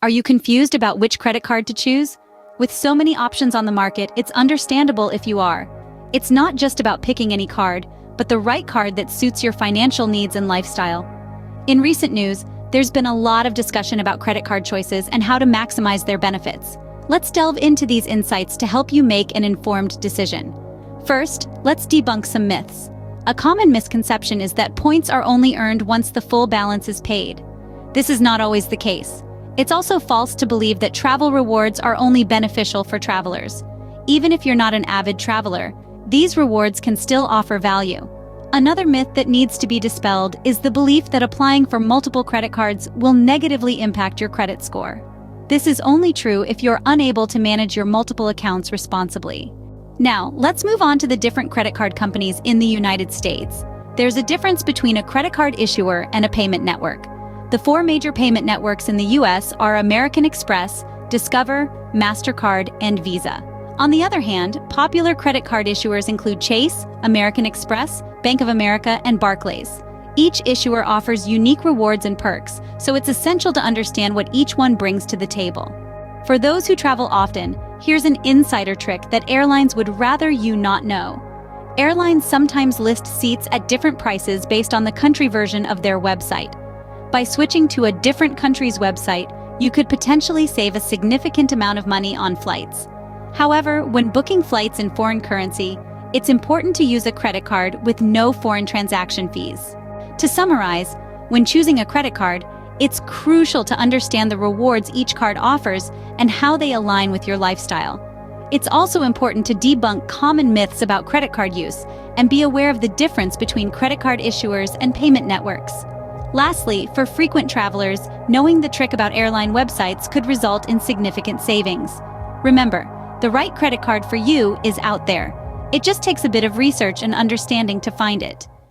Are you confused about which credit card to choose? With so many options on the market, it's understandable if you are. It's not just about picking any card, but the right card that suits your financial needs and lifestyle. In recent news, there's been a lot of discussion about credit card choices and how to maximize their benefits. Let's delve into these insights to help you make an informed decision. First, let's debunk some myths. A common misconception is that points are only earned once the full balance is paid. This is not always the case. It's also false to believe that travel rewards are only beneficial for travelers. Even if you're not an avid traveler, these rewards can still offer value. Another myth that needs to be dispelled is the belief that applying for multiple credit cards will negatively impact your credit score. This is only true if you're unable to manage your multiple accounts responsibly. Now, let's move on to the different credit card companies in the United States. There's a difference between a credit card issuer and a payment network. The four major payment networks in the US are American Express, Discover, MasterCard, and Visa. On the other hand, popular credit card issuers include Chase, American Express, Bank of America, and Barclays. Each issuer offers unique rewards and perks, so it's essential to understand what each one brings to the table. For those who travel often, here's an insider trick that airlines would rather you not know. Airlines sometimes list seats at different prices based on the country version of their website. By switching to a different country's website, you could potentially save a significant amount of money on flights. However, when booking flights in foreign currency, it's important to use a credit card with no foreign transaction fees. To summarize, when choosing a credit card, it's crucial to understand the rewards each card offers and how they align with your lifestyle. It's also important to debunk common myths about credit card use and be aware of the difference between credit card issuers and payment networks. Lastly, for frequent travelers, knowing the trick about airline websites could result in significant savings. Remember, the right credit card for you is out there. It just takes a bit of research and understanding to find it.